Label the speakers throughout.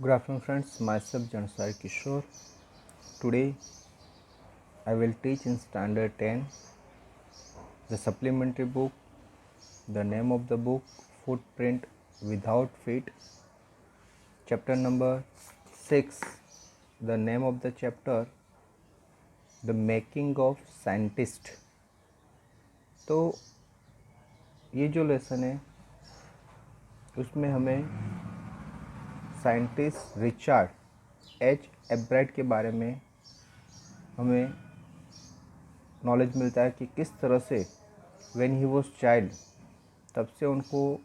Speaker 1: Good afternoon friends, myself Jansari Kishore. Today I will teach in standard 10 the supplementary book. The name of the book, Footprint Without Feet. Chapter number 6. The name of the chapter, The Making of Scientist. तो ये जो lesson है उसमें हमें scientist Richard H एब्राइट के बारे में हमें नॉलेज मिलता है कि किस तरह से व्हेन ही वाज चाइल्ड तब से उनको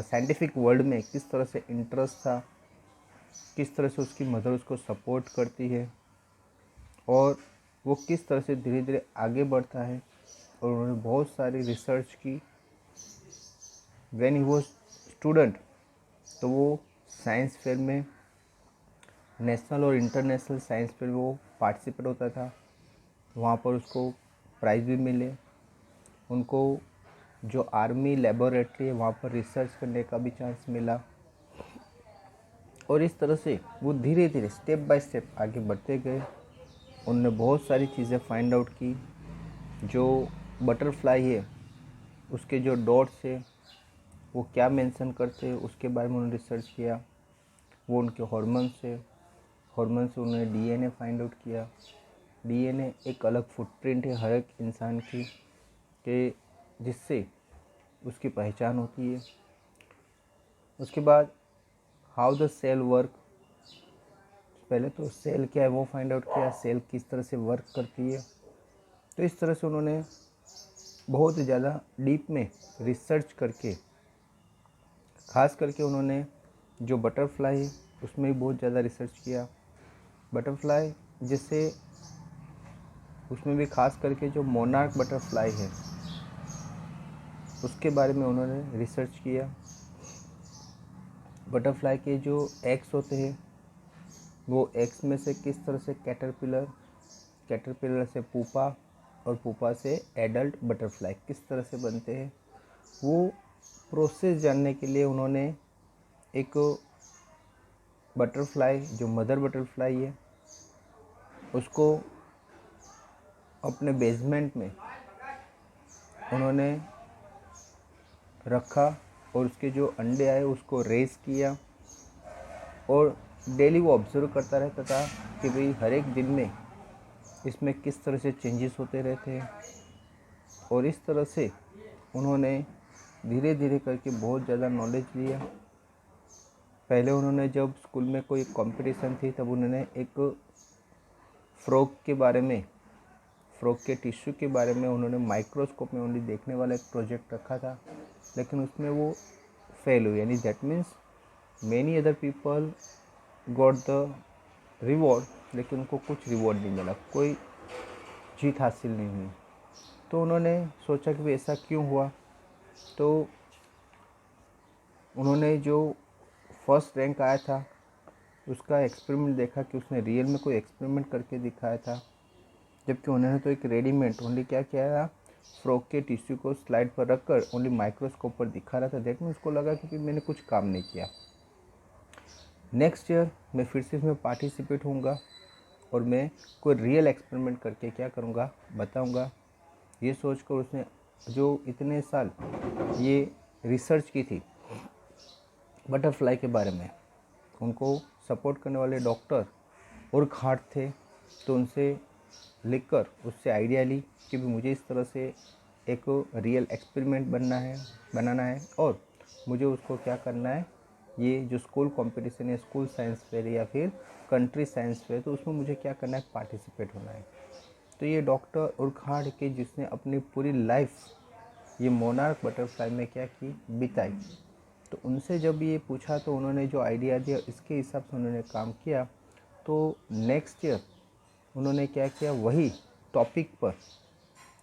Speaker 1: साइंटिफिक वर्ल्ड में किस तरह से इंटरेस्ट था, किस तरह से उसकी मदर उसको सपोर्ट करती है और वो किस तरह से धीरे धीरे आगे बढ़ता है। और उन्होंने बहुत सारी रिसर्च की। व्हेन ही वाज स्टूडेंट तो वो साइंस फेयर में, नेशनल और इंटरनेशनल साइंस फेयर वो पार्टिसिपेट होता था। वहाँ पर उसको प्राइज़ भी मिले। उनको जो आर्मी लेबोरेटरी है वहाँ पर रिसर्च करने का भी चांस मिला। और इस तरह से वो धीरे धीरे स्टेप बाय स्टेप आगे बढ़ते गए। उन्होंने बहुत सारी चीज़ें फाइंड आउट की। जो बटरफ्लाई है उसके जो डॉट्स है वो क्या मेंशन करते हैं उसके बारे में उन्होंने रिसर्च किया। वो उनके हॉर्मोन्स से उन्होंने डीएनए फाइंड आउट किया। डीएनए एक अलग फुटप्रिंट है हर एक इंसान की कि जिससे उसकी पहचान होती है। उसके बाद हाउ द सेल वर्क, पहले तो सेल क्या है वो फाइंड आउट किया, सेल किस तरह से वर्क करती है। तो इस तरह से उन्होंने बहुत ज़्यादा डीप में रिसर्च करके, खास करके उन्होंने जो बटरफ्लाई है उसमें भी बहुत ज़्यादा रिसर्च किया। बटरफ्लाई जैसे उसमें भी खास करके जो मोनार्क बटरफ्लाई है उसके बारे में उन्होंने रिसर्च किया। बटरफ्लाई के जो एग्स होते हैं वो एग्स में से किस तरह से कैटरपिलर से पुपा और पुपा से एडल्ट बटरफ्लाई किस तरह से बनते हैं, वो प्रोसेस जानने के लिए उन्होंने एक बटरफ्लाई जो मदर बटरफ्लाई है उसको अपने बेसमेंट में उन्होंने रखा और उसके जो अंडे आए उसको रेस किया और डेली वो ऑब्जर्व करता रहता था कि भाई हर एक दिन में इसमें किस तरह से चेंजेस होते रहते हैं। और इस तरह से उन्होंने धीरे धीरे करके बहुत ज़्यादा नॉलेज लिया। पहले उन्होंने जब स्कूल में कोई कंपटीशन थी तब उन्होंने एक फ्रॉग के टिश्यू के बारे में उन्होंने माइक्रोस्कोप में ओनली देखने वाला एक प्रोजेक्ट रखा था, लेकिन उसमें वो फेल हुई। यानी that means many other people got the reward, लेकिन उनको कुछ रिवॉर्ड नहीं मिला, कोई जीत हासिल नहीं हुई। तो उन्होंने सोचा कि ऐसा क्यों हुआ। तो उन्होंने जो फर्स्ट रैंक आया था उसका एक्सपेरिमेंट देखा कि उसने रियल में कोई एक्सपेरिमेंट करके दिखाया था, जबकि उन्होंने तो एक रेडीमेड ओनली क्या किया था, फ्रॉग के टिश्यू को स्लाइड पर रखकर ओनली माइक्रोस्कोप पर दिखा रहा था। दैट में उसको लगा कि मैंने कुछ काम नहीं किया। नेक्स्ट ईयर मैं फिर से इसमें पार्टिसिपेट होऊंगा और मैं कोई रियल एक्सपेरिमेंट करके क्या करूँगा बताऊँगा। ये सोचकर उसने जो इतने साल ये रिसर्च की थी बटरफ्लाई के बारे में, उनको सपोर्ट करने वाले डॉक्टर और खाट थे, तो उनसे लिखकर उससे आइडिया ली कि भी मुझे इस तरह से एक रियल एक्सपेरिमेंट बनाना है और मुझे उसको क्या करना है, ये जो स्कूल कंपटीशन है, स्कूल साइंस फेयर या फिर कंट्री साइंस फेयर, तो उसमें मुझे क्या करना है, पार्टिसिपेट होना है। तो ये डॉक्टर उरखाड़ के जिसने अपनी पूरी लाइफ ये मोनार्क बटरफ्लाई में क्या की, बिताई, तो उनसे जब ये पूछा तो उन्होंने जो आइडिया दिया इसके हिसाब से उन्होंने काम किया। तो नेक्स्ट ईयर उन्होंने क्या किया, वही टॉपिक पर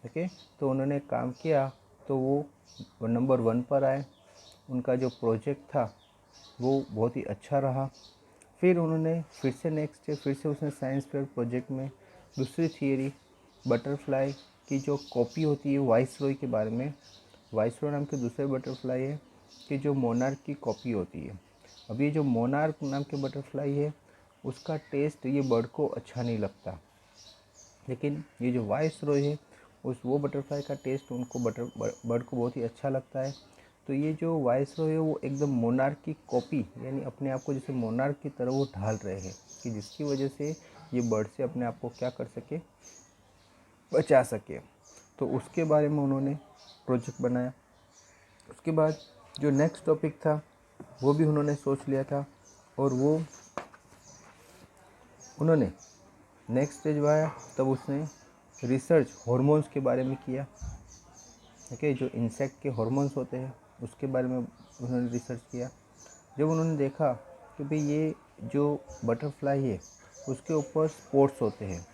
Speaker 1: ओके तो उन्होंने काम किया तो वो नंबर 1 पर आए। उनका जो प्रोजेक्ट था वो बहुत ही अच्छा रहा। फिर उन्होंने फिर से नेक्स्ट ईयर फिर से उसने साइंस फेयर प्रोजेक्ट में दूसरी थियरी बटरफ्लाई की जो कॉपी होती है वाइसरॉय के बारे में, वाइसरॉय नाम के दूसरे बटरफ्लाई है कि जो मोनार्क की कॉपी होती है, अब ये जो मोनार्क नाम के बटरफ्लाई है उसका टेस्ट ये बर्ड को अच्छा नहीं लगता, लेकिन ये जो वाइसरॉय है वो बटरफ्लाई का टेस्ट उनको बर्ड को बहुत ही अच्छा लगता है। तो ये जो वाइसरॉय है वो एकदम मोनार्क की कॉपी, यानी अपने आप को जैसे मोनार्क की तरह वो ढाल रहे हैं कि जिसकी वजह से ये बर्ड से अपने आप को क्या कर सके, बचा सके। तो उसके बारे में उन्होंने प्रोजेक्ट बनाया। उसके बाद जो नेक्स्ट टॉपिक था वो भी उन्होंने सोच लिया था, और वो उन्होंने नेक्स्ट स्टेज आया तब उसने रिसर्च हार्मोन्स के बारे में किया। ओके, जो इंसेक्ट के हार्मोन्स होते हैं उसके बारे में उन्होंने रिसर्च किया। जब उन्होंने देखा कि भाई ये जो बटरफ्लाई है उसके ऊपर स्पॉट्स होते हैं,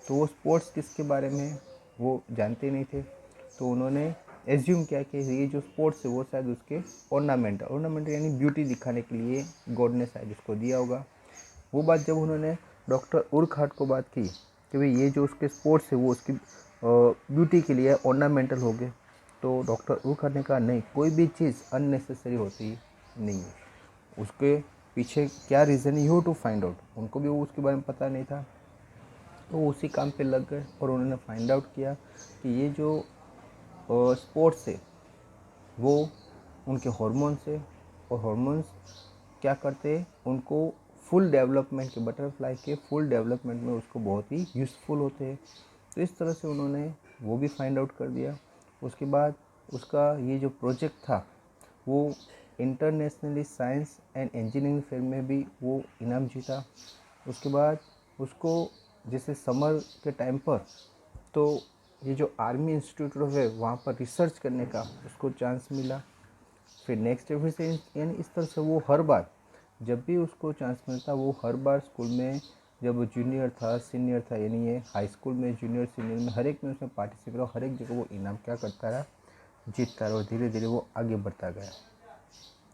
Speaker 1: तो वो स्पॉट्स किसके बारे में वो जानते नहीं थे, तो उन्होंने एज्यूम किया कि ये जो स्पॉट्स है वो शायद उसके ऑर्नामेंटल यानी ब्यूटी दिखाने के लिए गॉड ने शायद उसको दिया होगा। वो बात जब उन्होंने डॉक्टर उर्कहार्ट को बात की कि भाई ये जो उसके स्पोर्ट्स है वो उसकी ब्यूटी के लिए ऑर्नामेंटल हो गए, तो डॉक्टर उर्कहार्ट ने कहा नहीं, कोई भी चीज़ अननेसेसरी होती नहीं है, उसके पीछे क्या रीज़न है, यू टू फाइंड आउट। उनको भी वो उसके बारे में पता नहीं था, तो वो उसी काम पे लग गए और उन्होंने फाइंड आउट किया कि ये जो स्पोर्ट्स है वो उनके हार्मोन्स है, और हार्मोन्स क्या करते हैं, उनको फुल डेवलपमेंट के बटरफ्लाई के फुल डेवलपमेंट में उसको बहुत ही यूज़फुल होते हैं। तो इस तरह से उन्होंने वो भी फाइंड आउट कर दिया। उसके बाद उसका ये जो प्रोजेक्ट था वो internationally science and engineering fair में भी वो इनाम जीता। उसके बाद उसको जैसे समर के टाइम पर तो ये जो आर्मी इंस्टीट्यूट है वहाँ पर रिसर्च करने का उसको चांस मिला। फिर नेक्स्ट ईयर फिर से यानी इस तरह से वो हर बार जब भी उसको चांस मिलता वो हर बार स्कूल में, जब वो जूनियर था सीनियर था, यानी ये हाई स्कूल में जूनियर सीनियर में हर एक में उसने पार्टिसिपेट और हर एक जगह वो इनाम क्या करता रहा, जीतता रहा, और धीरे धीरे वो आगे बढ़ता गया।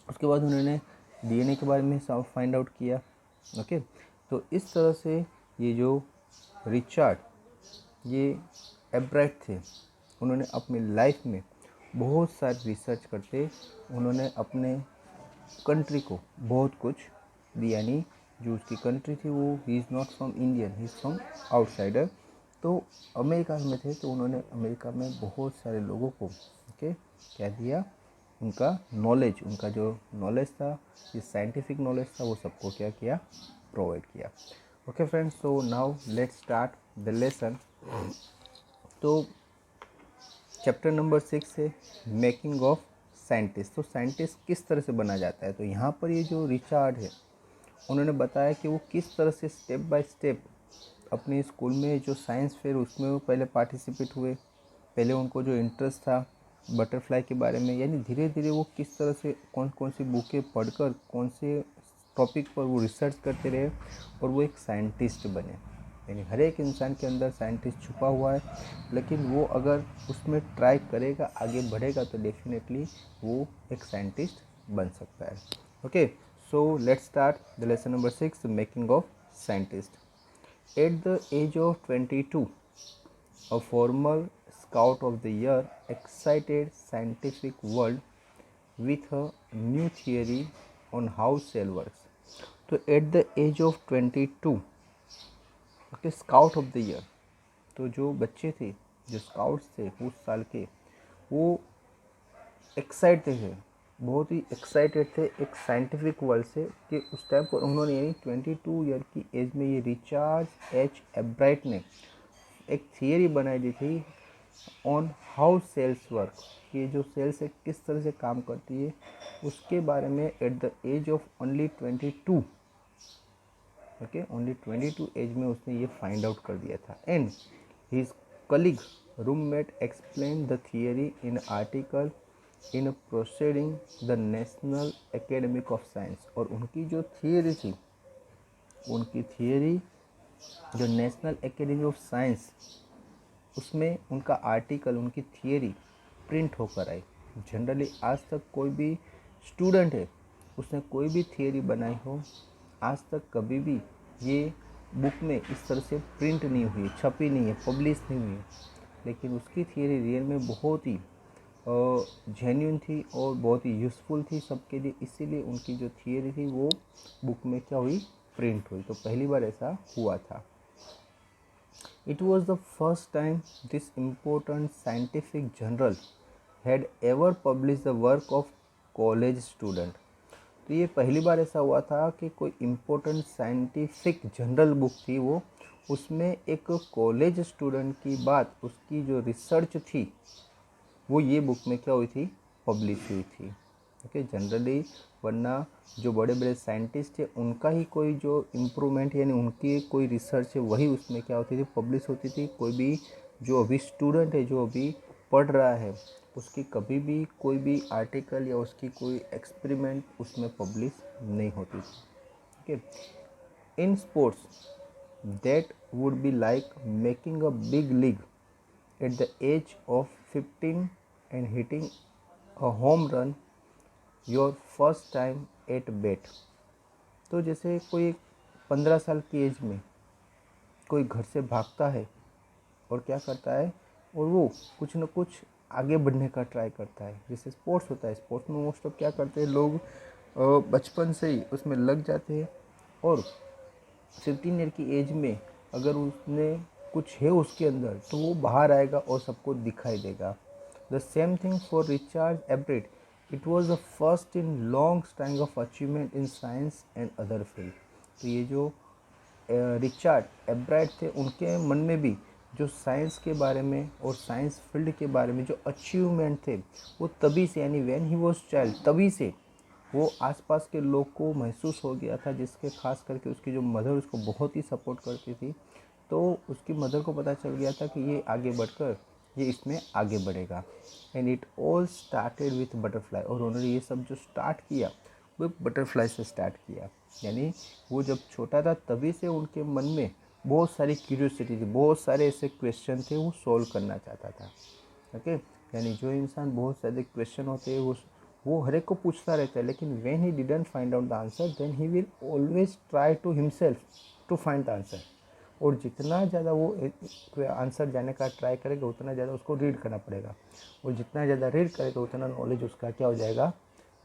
Speaker 1: उसके बाद उन्होंने डीएनए के बारे में फाइंड आउट किया। ओके, तो इस तरह से ये जो रिचर्ड ये एब्राइट थे, उन्होंने अपनी लाइफ में बहुत सारे रिसर्च करते उन्होंने अपने कंट्री को बहुत कुछ दिया। यानी जो उसकी कंट्री थी वो he is not from Indian, he is from outsider. तो अमेरिका में थे तो उन्होंने अमेरिका में बहुत सारे लोगों को क्या दिया, उनका नॉलेज, उनका जो नॉलेज था, ये साइंटिफिक नॉलेज था, वो सबको क्या किया, प्रोवाइड किया। Okay friends, so now let's start the lesson. तो चैप्टर नंबर 6 है मेकिंग ऑफ साइंटिस्ट। तो साइंटिस्ट किस तरह से बना जाता है, तो यहाँ पर ये जो रिचर्ड है उन्होंने बताया कि वो किस तरह से स्टेप बाय स्टेप अपने स्कूल में जो साइंस फेयर उसमें वो पहले पार्टिसिपेट हुए। पहले उनको जो इंटरेस्ट था बटरफ्लाई के बारे में, यानी धीरे धीरे वो किस तरह से कौन कौन सी बुकें पढ़कर कौन से टॉपिक पर वो रिसर्च करते रहे और वो एक साइंटिस्ट बने। यानी हर एक इंसान के अंदर साइंटिस्ट छुपा हुआ है, लेकिन वो अगर उसमें ट्राई करेगा, आगे बढ़ेगा, तो डेफिनेटली वो एक साइंटिस्ट बन सकता है। Okay, so let's start the lesson number 6, making of scientist. At the age of 22, a former Scout of the Year excited scientific world with a new theory on how cell works. तो at the age of 22, okay, scout of the year, तो जो बच्चे थे, जो scouts थे उस साल के, वो एक्साइटेड थे, बहुत ही एक्साइटेड थे एक साइंटिफिक वर्ल्ड से, कि उस टाइम पर उन्होंने यानी 22 ईयर की एज में ये रिचर्ड एच एब्राइट ने एक थियरी बनाई दी थी ऑन हाउ सेल्स वर्क, कि जो सेल्स है किस तरह से काम करती है, उसके बारे में at the age of only 22, okay, only 22 age में उसने ये फाइंड आउट कर दिया था। And his colleague roommate explain the theory in article in proceeding the national academic of science. और उनकी जो थियरी थी, उनकी थियरी जो नेशनल एकेडमी ऑफ साइंस, उसमें उनका आर्टिकल, उनकी थियरी प्रिंट होकर आई। जनरली आज तक कोई भी स्टूडेंट है उसने कोई भी थियरी बनाई हो, आज तक कभी भी ये बुक में इस तरह से प्रिंट नहीं हुई, छपी नहीं है, पब्लिश नहीं हुई है, लेकिन उसकी थियरी रियल में बहुत ही जेन्युइन थी और बहुत ही यूज़फुल थी सबके लिए, इसीलिए उनकी जो थियरी थी वो बुक में क्या हुई, प्रिंट हुई। तो पहली बार ऐसा हुआ था। It was the first time this important scientific journal had ever published the work of college student। तो ये पहली बार ऐसा हुआ था कि कोई इम्पोर्टेंट साइंटिफिक जर्नल बुक थी वो, उसमें एक कॉलेज स्टूडेंट की बात, उसकी जो रिसर्च थी वो ये बुक में क्या हुई थी, पब्लिश हुई थी। ओके, जनरली वरना जो बड़े बड़े साइंटिस्ट थे उनका ही कोई जो इम्प्रूवमेंट यानी उनकी कोई रिसर्च है वही उसमें क्या होती थी, पब्लिश होती थी। कोई भी जो अभी स्टूडेंट है, जो अभी पढ़ रहा है, उसकी कभी भी कोई भी आर्टिकल या उसकी कोई एक्सपेरिमेंट उसमें पब्लिश नहीं होती थी। Okay, in sports that would be like making a big league at the age of 15 and hitting a home run your first time at bat। तो जैसे कोई 15 साल की एज में कोई घर से भागता है और क्या करता है, और वो कुछ न कुछ आगे बढ़ने का ट्राई करता है। जैसे स्पोर्ट्स होता है, स्पोर्ट्स में मोस्ट ऑफ क्या करते हैं लोग, बचपन से ही उसमें लग जाते हैं और 15 ईयर की एज में अगर उसने कुछ है उसके अंदर तो वो बाहर आएगा और सबको दिखाई देगा। The same thing for Richard Ebright, it was the first in long string of achievement in science and other field. तो ये जो रिचार्ड एब्राइट थे, उनके मन में भी जो साइंस के बारे में और साइंस फील्ड के बारे में जो अचीवमेंट थे वो तभी से, यानी व्हेन ही वाज चाइल्ड, तभी से वो आसपास के लोग को महसूस हो गया था, जिसके खास करके उसकी जो मदर उसको बहुत ही सपोर्ट करती थी। तो उसकी मदर को पता चल गया था कि ये आगे बढ़कर ये इसमें आगे बढ़ेगा। And it all started with butterfly. और उन्होंने ये सब जो स्टार्ट किया वो बटरफ्लाई से स्टार्ट किया। यानी वो जब छोटा था तभी से उनके मन में बहुत सारी क्यूरियोसिटी थी, बहुत सारे ऐसे क्वेश्चन थे वो सॉल्व करना चाहता था। ओके, यानी जो इंसान बहुत सारे क्वेश्चन होते हैं वो हर एक को पूछता रहता है, लेकिन when he didn't find out the answer then he will always try to himself to find the answer. और जितना ज़्यादा वो आंसर जाने का ट्राई करेगा उतना ज़्यादा उसको रीड करना पड़ेगा, और जितना ज़्यादा रीड करेगा उतना नॉलेज उसका क्या हो जाएगा,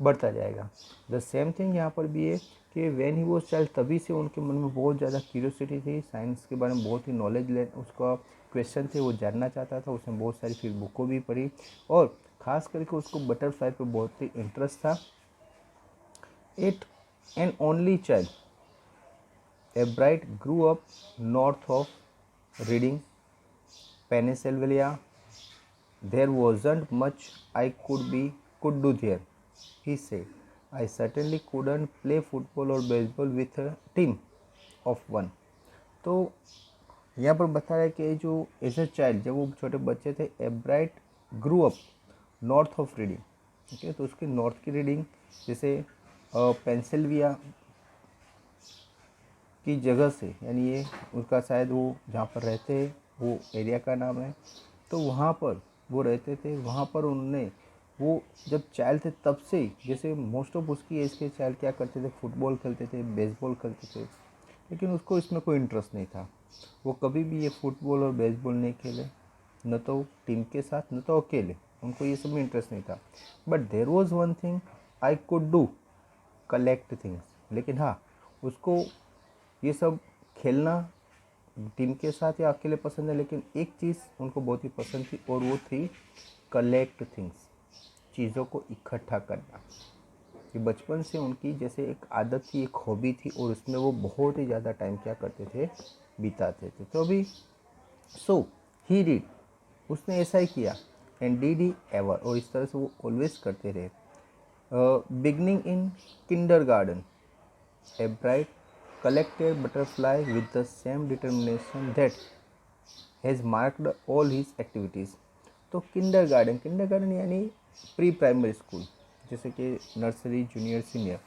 Speaker 1: बढ़ता जाएगा। द सेम थिंग यहाँ पर भी है कि व्हेन ही वो चाइल्ड, तभी से उनके मन में बहुत ज़्यादा क्यूरियोसिटी थी, साइंस के बारे में बहुत ही नॉलेज उसका क्वेश्चन थे, वो जानना चाहता था। उसने बहुत सारी फिर बुकों भी पढ़ी और ख़ास करके उसको बटरफ्लाई पे बहुत ही इंटरेस्ट था। It an only child Ebright grew up north of Reading Pennsylvania. There wasn't much I could do there, he said. I certainly couldn't play football or baseball with a team of one। तो यहाँ पर बता रहा है कि जो as a child, जब वो छोटे बच्चे थे, एब्राइट grew up north of reading. ठीक है, तो उसकी नॉर्थ की रीडिंग जैसे पेंसिल्विया की जगह से, यानी ये उसका शायद वो जहाँ पर रहते हैं वो एरिया का नाम है, तो वहाँ पर वो रहते थे। वहाँ पर उन्होंने वो जब चाइल्ड थे तब से, जैसे मोस्ट ऑफ उसकी एज के चाइल्ड क्या करते थे, फुटबॉल खेलते थे, बेसबॉल खेलते थे, लेकिन उसको इसमें कोई इंटरेस्ट नहीं था। वो कभी भी ये फुटबॉल और बेसबॉल नहीं खेले, न तो टीम के साथ न तो अकेले, उनको ये सब में इंटरेस्ट नहीं था। But there was one thing I could do, collect things. लेकिन हाँ, उसको ये सब खेलना टीम के साथ या अकेले पसंद है, लेकिन एक चीज़ उनको बहुत ही पसंद थी और वो थी कलेक्ट थिंग्स, चीज़ों को इकट्ठा करना। ये बचपन से उनकी जैसे एक आदत थी, एक हॉबी थी, और उसमें वो बहुत ही ज़्यादा टाइम क्या करते थे, बिताते थे। तो अभी सो ही डिड, उसने ऐसा ही किया। एंड डिड ही एवर, और इस तरह से वो ऑलवेज करते रहे। Beginning in kindergarten, एब्राइट collected butterfly with the same determination that has marked all his activities। तो किंडरगार्टन यानी प्री प्राइमरी स्कूल, जैसे कि नर्सरी, जूनियर, सीनियर।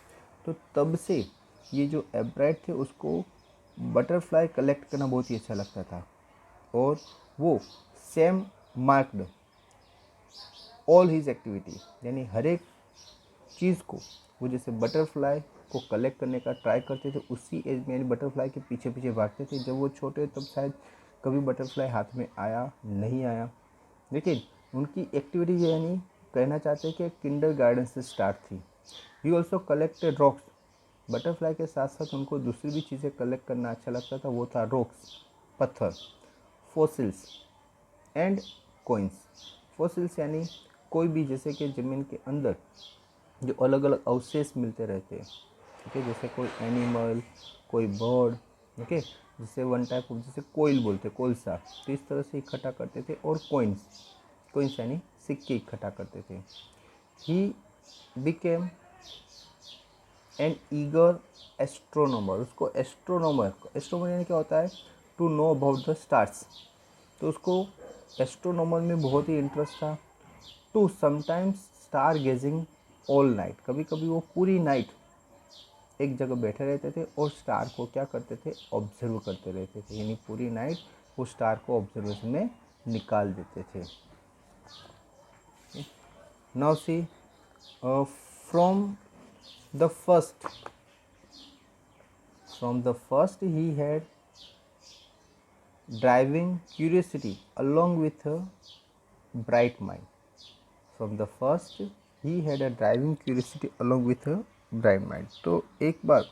Speaker 1: तो तब से ये जो एब्राइट थे उसको बटरफ्लाई कलेक्ट करना बहुत ही अच्छा लगता था, और वो same marked all his activity, यानी हर एक चीज़ को वो जैसे बटरफ्लाई को कलेक्ट करने का ट्राई करते थे उसी एज में, यानी बटरफ्लाई के पीछे पीछे भागते थे। जब वो छोटे तब शायद कभी बटरफ्लाई हाथ में आया नहीं आया, लेकिन उनकी एक्टिविटी यानी कहना चाहते हैं कि किंडर गार्डन से स्टार्ट थी। He also collected rocks, butterfly के साथ साथ उनको दूसरी भी चीज़ें कलेक्ट करना अच्छा लगता था, वो था रॉक्स, पत्थर, फोसिल्स एंड कोइंस। फोसिल्स यानी कोई भी, जैसे कि ज़मीन के अंदर जो अलग अलग अवशेष मिलते रहते हैं, ठीक है, जैसे कोई एनिमल, कोई बर्ड, ओके, जैसे वन टाइप ऑफ, जैसे कोयल बोलते, कोलसा, तो इस तरह से इकट्ठा करते थे। और कोइंस, कोइंस यानी सिक्के इकट्ठा करते थे। He became an eager astronomer, उसको एस्ट्रोनॉमर, एस्ट्रोनॉमर यानी क्या होता है, to know about the stars, तो उसको एस्ट्रोनॉमर में बहुत ही इंटरेस्ट था। To sometimes star gazing all night, कभी कभी वो पूरी नाइट एक जगह बैठे रहते थे और स्टार को क्या करते थे, ऑब्जर्व करते रहते थे, यानी पूरी नाइट वो स्टार को ऑब्जर्वेशन में निकाल देते थे। Now see, from the first he had driving curiosity along with a bright mind. From the first he had a driving curiosity along with a bright mind. तो एक बार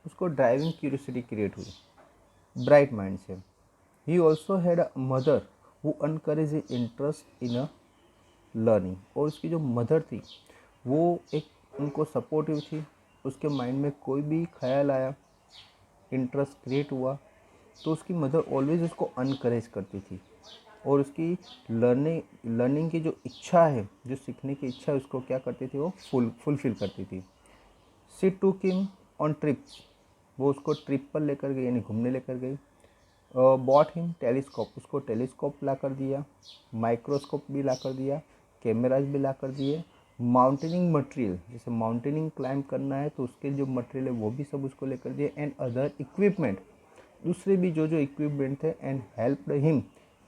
Speaker 1: उसको ड्राइविंग क्यूरियोसिटी क्रिएट हुई bright mind से। He also had a mother who encourage interest in a learning, और उसकी जो mother थी वो एक उनको सपोर्टिव थी। उसके माइंड में कोई भी ख्याल आया, इंटरेस्ट क्रिएट हुआ, तो उसकी मदर ऑलवेज उसको अनकरेज करती थी, और उसकी लर्निंग की जो इच्छा है, जो सीखने की इच्छा है, उसको क्या करती थी, वो फुलफिल करती थी। शी टूक हिम ऑन ट्रिप्स, वो उसको ट्रिप पर लेकर गई, यानी घूमने लेकर गई। बॉट हिम टेलीस्कोप, उसको टेलीस्कोप ला कर दिया, माइक्रोस्कोप भी ला कर दिया, कैमराज भी ला कर दिए, माउंटेनिंग मटेरियल, जैसे माउंटेनिंग क्लाइंब करना है तो उसके जो मटेरियल है वो भी सब उसको लेकर दिए, एंड अदर इक्विपमेंट, दूसरे भी जो इक्विपमेंट थे, and helped him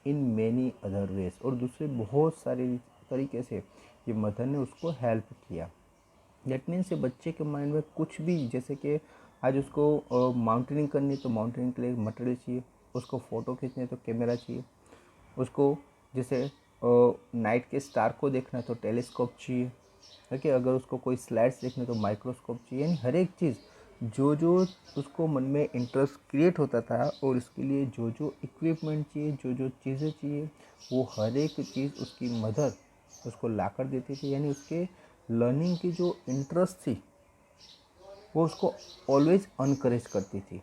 Speaker 1: in many other ways, और दूसरे बहुत सारे तरीके से ये मदर ने उसको हेल्प किया। दैट मीन्स ये बच्चे के माइंड में कुछ भी, जैसे कि आज उसको माउंटेनिंग करनी है तो माउंटेनिंग के लिए मटेरियल चाहिए, उसको फ़ोटो खींचनी है तो कैमरा चाहिए, उसको जैसे नाइट के स्टार को देखना है तो टेलीस्कोप चाहिए, ओके, अगर उसको कोई स्लाइड्स देखने तो माइक्रोस्कोप चाहिए, यानी हर एक चीज़ जो उसको मन में इंटरेस्ट क्रिएट होता था, और इसके लिए जो इक्विपमेंट चाहिए, जो चीज़ें चाहिए, वो हर एक चीज़ उसकी मदर उसको ला कर देती थी। यानी उसके लर्निंग की जो इंटरेस्ट थी वो उसको ऑलवेज अनकरेज करती थी,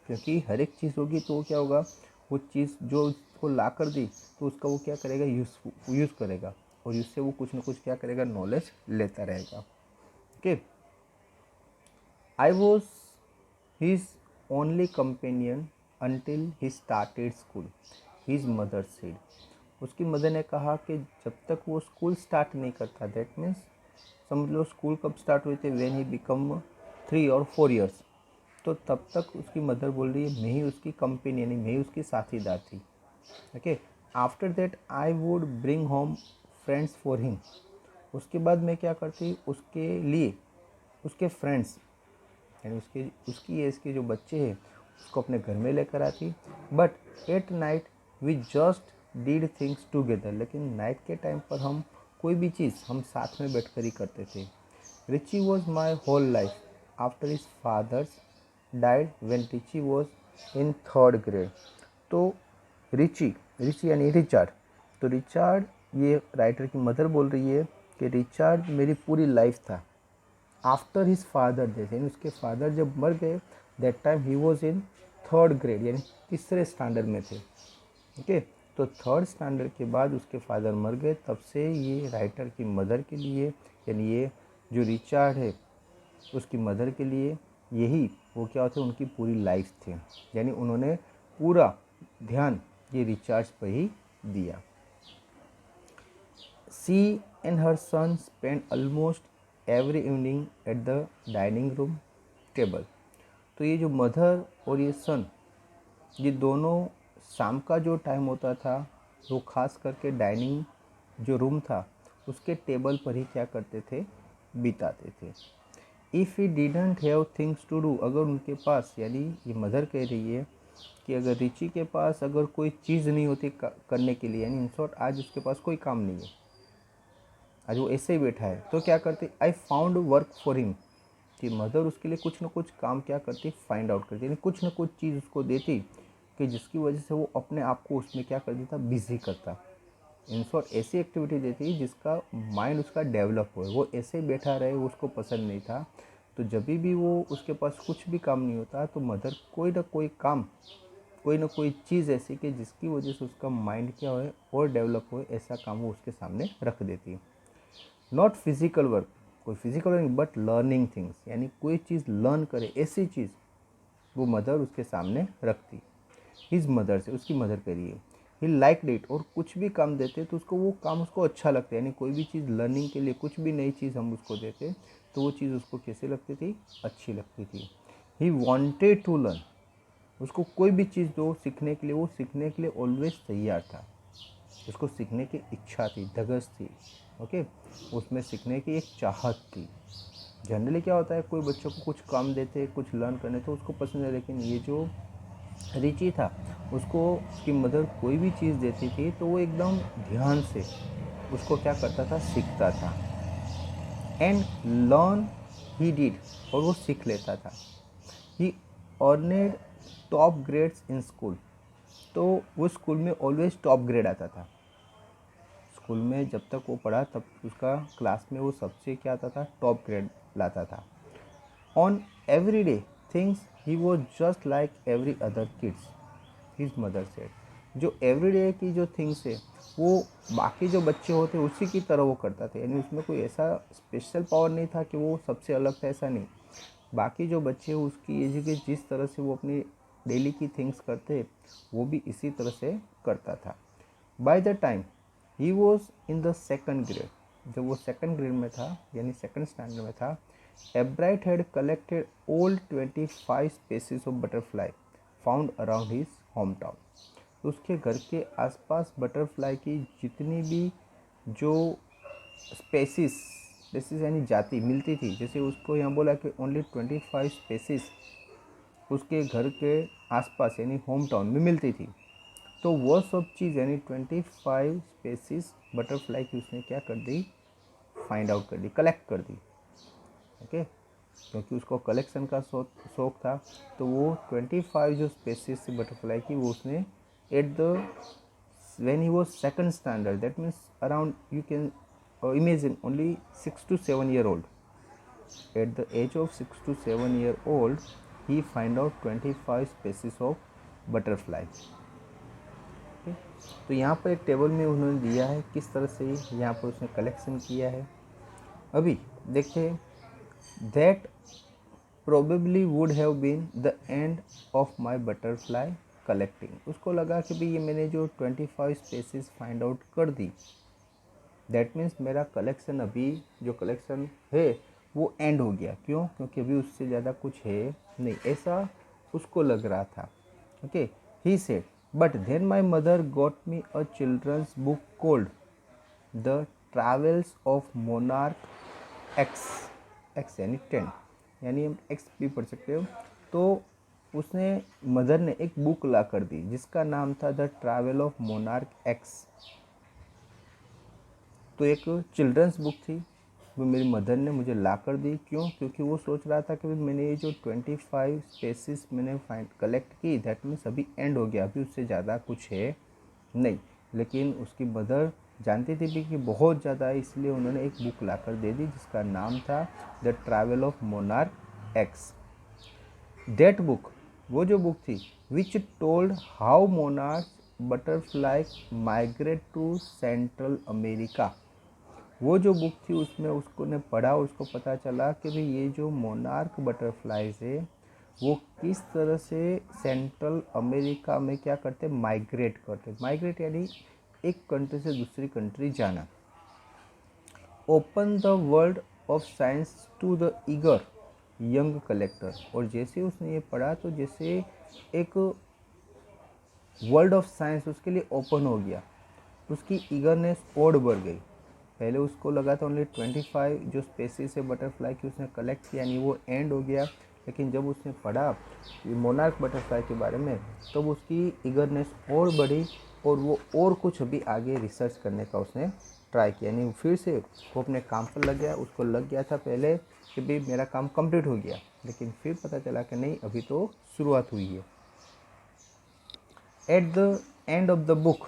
Speaker 1: क्योंकि हर एक चीज़ होगी तो वो क्या होगा, वो चीज़ जो उसको ला कर दी तो उसका वो क्या करेगा, यूज़ करेगा, और उससे वो कुछ ना कुछ क्या करेगा, नॉलेज लेता रहेगा। Okay, I was his only companion until he started school, his mother said, उसकी मदर ने कहा कि जब तक वो स्कूल स्टार्ट नहीं करता, दैट मीन्स समझ लो स्कूल कब स्टार्ट हुए थे, व्हेन ही बिकम 3 और 4 ईयर्स, तो तब तक उसकी मदर बोल रही है मैं ही उसकी कंपेनियन, मैं ही उसकी साथीदार थी। Okay, after that I would bring home friends for him, उसके बाद मैं क्या करती, उसके लिए उसके फ्रेंड्स, यानी उसकी एज के जो बच्चे हैं उसको अपने घर में लेकर आती। But at night we just did things together, लेकिन नाइट के टाइम पर हम कोई भी चीज़ हम साथ में बैठ कर ही करते थे। Richie was my whole life after his father's died when Richie was in 3rd grade. तो रिची यानी रिचार्ड, तो रिचार्ड, ये राइटर की मदर बोल रही है कि रिचार्ड मेरी पूरी लाइफ था आफ्टर हिज फादर डेथ, यानी उसके फादर जब मर गए, that time he was in 3rd grade, यानी 3रे स्टैंडर्ड में थे। ओके, तो 3rd स्टैंडर्ड के बाद उसके फादर मर गए, तब से ये राइटर की मदर के लिए, यानी ये जो रिचार्ड है उसकी मदर के लिए यही वो क्या होते, उनकी पूरी लाइफ थे, यानी उन्होंने पूरा ध्यान ये रिचार्ज पर ही दिया। She and her son spend almost every evening at the dining room table, तो ये जो मदर और ये सन, ये दोनों शाम का जो टाइम होता था वो खास करके डाइनिंग जो रूम था उसके टेबल पर ही क्या करते थे, बिताते थे। If he didn't have things to do, अगर उनके पास, यानी ये मदर कह रही है कि अगर रिची के पास अगर कोई चीज़ नहीं होती करने के लिए, यानी इन शॉर्ट आज उसके पास कोई काम नहीं है, आज वो ऐसे ही बैठा है, तो क्या करती, I found work for him, कि मदर उसके लिए कुछ ना कुछ काम क्या करती, फाइंड आउट करती, यानी कुछ ना कुछ चीज़ उसको देती कि जिसकी वजह से वो अपने आप को उसमें क्या कर देता, बिजी करता। इन शॉर्ट ऐसी एक्टिविटी देती जिसका माइंड उसका डेवलप हो, वो ऐसे ही बैठा रहे, वो उसको पसंद नहीं था। तो जब भी वो उसके पास कुछ भी काम नहीं होता तो मदर कोई ना कोई काम, कोई ना कोई चीज़ ऐसी कि जिसकी वजह से उसका माइंड क्या हो और डेवलप हो, ऐसा काम वो उसके सामने रख देती है। नॉट फिजिकल वर्क, कोई physical work but learning things, यानी कोई चीज़ लर्न करे ऐसी चीज़ वो मदर उसके सामने रखती। हिज मदर से, उसकी मदर करिए। ही लाइक इट, और कुछ भी काम देते तो उसको वो काम उसको अच्छा लगता है, यानी कोई भी चीज़ लर्निंग के लिए कुछ भी नई चीज़ हम उसको देते तो वो चीज़ उसको कैसे लगती थी, अच्छी लगती थी। ही वॉन्टेड टू लर्न, उसको कोई भी चीज़ दो सीखने के लिए, वो सीखने के लिए ऑलवेज तैयार था, उसको सीखने की इच्छा थी, धगस थी, ओके, उसमें सीखने की एक चाहत थी। जनरली क्या होता है, कोई बच्चों को कुछ काम देते, कुछ लर्न करने तो उसको पसंद है, लेकिन ये जो रिची था उसको उसकी मदर कोई भी चीज़ देती थी तो वो एकदम ध्यान से उसको क्या करता था, सीखता था। एंड लर्न ही डिड, और वो सीख लेता था। He earned top grades in school, तो वो स्कूल में ऑलवेज टॉप ग्रेड आता था। स्कूल में जब तक वो पढ़ा तब उसका क्लास में वो सबसे क्या आता था, टॉप ग्रेड लाता था। On every day things he was just like every other kids, his mother said, जो एवरीडे की जो थिंग्स है वो बाकी जो बच्चे होते उसी की तरह वो करता था, यानी उसमें कोई ऐसा स्पेशल पावर नहीं था कि वो सबसे अलग था, ऐसा नहीं। बाकी जो बच्चे उसकी एज के जिस तरह से वो अपनी डेली की थिंग्स करते वो भी इसी तरह से करता था। By the time he was in the second grade, जब वो सेकंड ग्रेड में था यानी सेकंड स्टैंडर्ड में था, एब्राइट had collected old 25 species of butterfly found around his home town. उसके घर के आसपास बटरफ्लाई की जितनी भी जो स्पेसीज स्पेसीज यानी जाति मिलती थी, जैसे उसको यहाँ बोला कि ओनली 25 स्पेसीज उसके घर के आसपास यानी होम टाउन में मिलती थी, तो वो सब चीज़ यानी 25 स्पेसीज बटरफ्लाई की उसने क्या कर दी, फाइंड आउट कर दी, कलेक्ट कर दी, ओके। क्योंकि उसको कलेक्शन का शौक था तो वो 25 जो स्पेसीज थी बटरफ्लाई की वो उसने at the when he was second standard, that means around you can imagine only 6 to 7 year old, at the age of 6 to 7 year old he find out 25 species of butterfly, okay? तो यहाँ पर एक table में उन्होंने दिया है किस तरह से यहाँ पर उसने कलेक्शन किया है। अभी देखते हैं, that probably would have been the end of my butterfly collecting, उसको लगा कि भाई ये मैंने जो 25 स्पेसीज फाइंड आउट कर दी, दैट मीन्स मेरा कलेक्शन अभी जो कलेक्शन है वो एंड हो गया। क्यों? क्योंकि अभी उससे ज़्यादा कुछ है नहीं, ऐसा उसको लग रहा था, okay. He said but then my mother got me a children's book called the travels of monarch X, X यानी 10, यानी हम एक्स भी पढ़ सकते हो। तो उसने मदर ने एक बुक ला कर दी जिसका नाम था the travel of monarch x. तो एक चिल्ड्रंस बुक थी वो मेरी मदर ने मुझे ला कर दी। क्यों? क्योंकि वो सोच रहा था कि मैंने ये जो 25 स्पेसीज मैंने फाइंड कलेक्ट की, दैट मीन्स अभी एंड हो गया, अभी उससे ज़्यादा कुछ है नहीं। लेकिन उसकी मदर जानती थी भी कि बहुत ज़्यादा है, इसलिए उन्होंने एक बुक ला कर दे दी जिसका नाम था the travel of monarch X. That book, वो जो बुक थी, which told how monarch butterfly migrate to Central America, वो जो बुक थी उसमें उसको ने पढ़ा, उसको पता चला कि भाई ये जो मोनार्क बटरफ्लाइज है वो किस तरह से सेंट्रल अमेरिका में क्या करते, माइग्रेट करते। माइग्रेट यानी एक कंट्री से दूसरी कंट्री जाना। Open the world of science to the eager young collector, और जैसे उसने ये पढ़ा तो जैसे एक वर्ल्ड ऑफ साइंस उसके लिए ओपन हो गया, उसकी ईगरनेस और बढ़ गई। पहले उसको लगा था ओनली 25 जो स्पेसीज है बटरफ्लाई की उसने कलेक्ट किया, यानी वो एंड हो गया। लेकिन जब उसने पढ़ा मोनार्क बटरफ्लाई के बारे में तब उसकी ईगरनेस और बढ़ी और वो और कुछ अभी आगे रिसर्च करने का उसने ट्राई किया, यानी फिर से वो अपने काम पर लग गया। उसको लग गया था पहले कि भाई मेरा काम कंप्लीट हो गया, लेकिन फिर पता चला कि नहीं, अभी तो शुरुआत हुई है। At the end of the book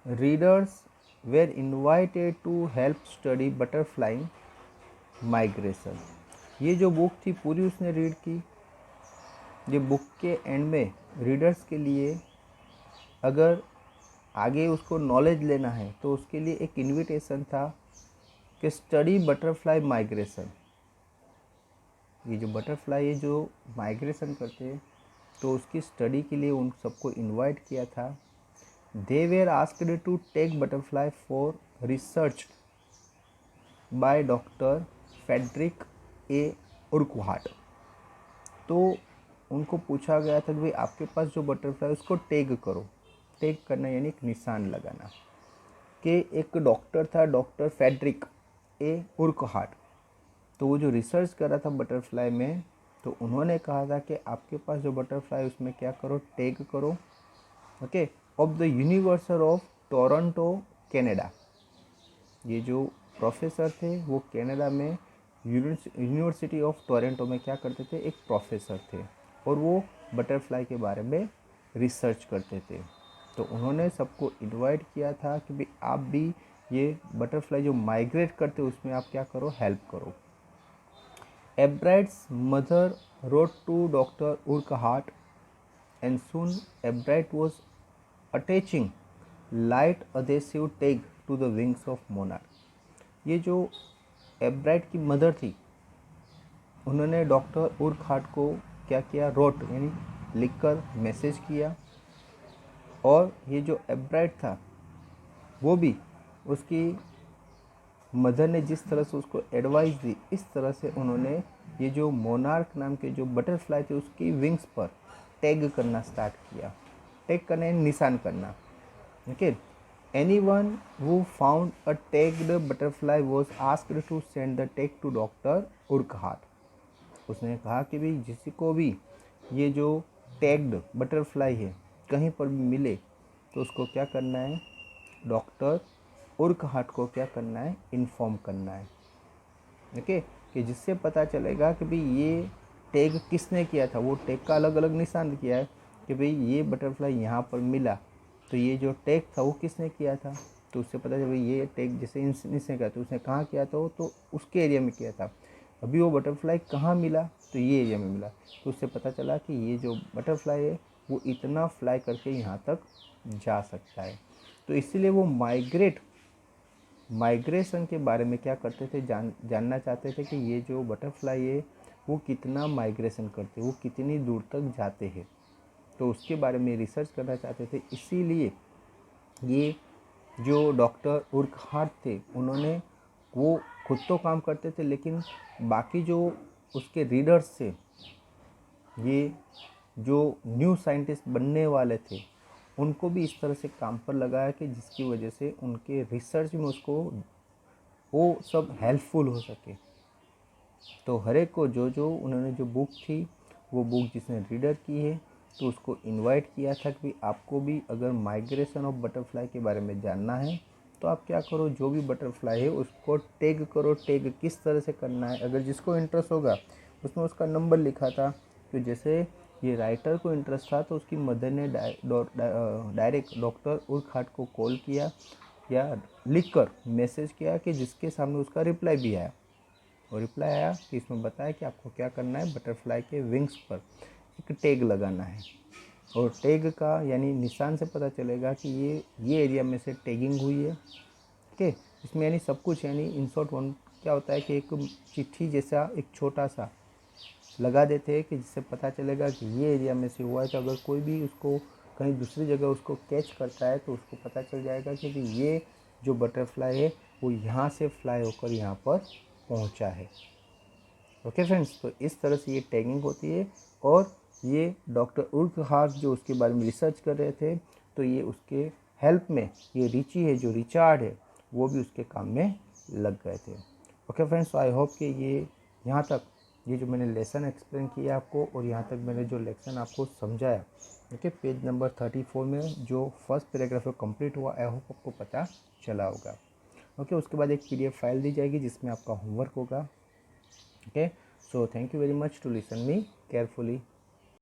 Speaker 1: readers were invited to help study butterfly migration. ये जो बुक थी पूरी उसने रीड की। ये बुक के एंड में रीडर्स के लिए अगर आगे उसको नॉलेज लेना है तो उसके लिए एक इनविटेशन था कि स्टडी बटरफ्लाई माइग्रेशन। ये जो बटरफ्लाई है जो माइग्रेशन करते हैं, तो उसकी स्टडी के लिए उन सबको इनवाइट किया था। They were asked to take butterfly for research by doctor Frederick A Urquhart. तो उनको पूछा गया था कि भाई आपके पास जो बटरफ्लाई उसको टैग करो। टैग करना यानी एक निशान लगाना। कि एक डॉक्टर था, डॉक्टर फेडरिक ए उर्कहार्ट, तो वो जो रिसर्च कर रहा था बटरफ्लाई में, तो उन्होंने कहा था कि आपके पास जो बटरफ्लाई उसमें क्या करो, टैग करो। Okay, of the university of Toronto Canada. ये जो प्रोफेसर थे वो कनाडा में यूनिवर्सिटी ऑफ टोरंटो में क्या करते थे, एक प्रोफेसर थे, और वो बटरफ्लाई के बारे में रिसर्च करते थे। तो उन्होंने सबको इनवाइट किया था कि भाई आप भी ये बटरफ्लाई जो माइग्रेट करते उसमें आप क्या करो, हेल्प करो। Ebright's mother wrote to doctor Urquhart and soon Ebright was attaching light adhesive tag to the wings of monarch. ये जो एब्राइट की मदर थी, उन्होंने डॉक्टर उर्कहार्ट को क्या किया, रोट यानी लिखकर मैसेज किया। और ये जो एब्राइट था वो भी उसकी मदर ने जिस तरह से उसको एडवाइस दी, इस तरह से उन्होंने ये जो मोनार्क नाम के जो बटरफ्लाई थे उसकी विंग्स पर टैग करना स्टार्ट किया। टैग करना यानी निशान करना। Okay, anyone who found a tagged butterfly was asked to send the tag to doctor Urquhart. उसने कहा कि भाई किसी को भी ये जो टैग्ड बटरफ्लाई है कहीं पर भी मिले तो उसको क्या करना है, डॉक्टर उर्कहार्ट को क्या करना है, इन्फॉर्म करना है। ओके, कि जिससे पता चलेगा कि भाई ये टैग किसने किया था। वो टैग का अलग अलग निशान किया है कि भाई ये बटरफ्लाई यहाँ पर मिला, तो ये जो टैग था वो किसने किया था। तो उससे पता चला भाई ये टैग जैसे इसने किया, तो उसने कहाँ किया था, तो उसके एरिया में किया था। अभी वो बटरफ्लाई कहाँ मिला, तो ये एरिया में मिला। तो उससे पता चला कि ये जो बटरफ्लाई है वो इतना फ्लाई करके यहाँ तक जा सकता है। तो इसीलिए वो माइग्रेशन के बारे में क्या करते थे, जानना चाहते थे कि ये जो बटरफ्लाई है वो कितना माइग्रेशन करते, वो कितनी दूर तक जाते हैं। तो उसके बारे में रिसर्च करना चाहते थे। इसीलिए ये जो डॉक्टर उर्कहार्ट थे, उन्होंने वो खुद तो काम करते थे, लेकिन बाकी जो उसके रीडर्स थे, ये जो न्यू साइंटिस्ट बनने वाले थे, उनको भी इस तरह से काम पर लगाया कि जिसकी वजह से उनके रिसर्च में उसको वो सब हेल्पफुल हो सके। तो हर एक को जो उन्होंने जो बुक थी, वो बुक जिसने रीडर की है, तो उसको इनवाइट किया था कि आपको भी अगर माइग्रेशन ऑफ बटरफ्लाई के बारे में जानना है तो आप क्या करो, जो भी बटरफ्लाई है उसको टैग करो। टैग किस तरह से करना है, अगर जिसको इंटरेस्ट होगा उसमें उसका नंबर लिखा था। तो जैसे ये राइटर को इंटरेस्ट था तो उसकी मदर ने डायरेक्ट डॉक्टर उर्कहार्ट को कॉल किया या लिखकर मैसेज किया कि जिसके सामने उसका रिप्लाई भी आया। और रिप्लाई आया कि इसमें बताया कि आपको क्या करना है, बटरफ्लाई के विंग्स पर एक टैग लगाना है। और टैग का यानी निशान से पता चलेगा कि ये एरिया में से टैगिंग हुई है। ओके, इसमें यानी सब कुछ, यानी इन शॉर्ट वन क्या होता है कि एक चिट्ठी जैसा एक छोटा सा लगा देते हैं कि जिससे पता चलेगा कि ये एरिया में से हुआ है। तो अगर कोई भी उसको कहीं दूसरी जगह उसको कैच करता है तो उसको पता चल जाएगा कि ये जो बटरफ्लाई है वो यहाँ से फ्लाई होकर यहाँ पर पहुँचा है। ओके फ्रेंड्स, तो इस तरह से ये टैगिंग होती है। और ये डॉक्टर उर्कहार्ट जो उसके बारे में रिसर्च कर रहे थे, तो ये उसके हेल्प में ये रिची है, जो रिचार्ड है, वो भी उसके काम में लग गए थे। ओके फ्रेंड्स, आई होप कि ये यहाँ तक ये जो मैंने लेसन एक्सप्लेन किया आपको और यहाँ तक मैंने जो लेसन आपको समझाया, ओके, पेज नंबर 34 में जो फर्स्ट पैराग्राफ है कंप्लीट हुआ, आई होप आपको पता चला होगा। ओके, उसके बाद एक PDF फाइल दी जाएगी जिसमें आपका होमवर्क होगा। Okay, so thank you very much to listen me carefully.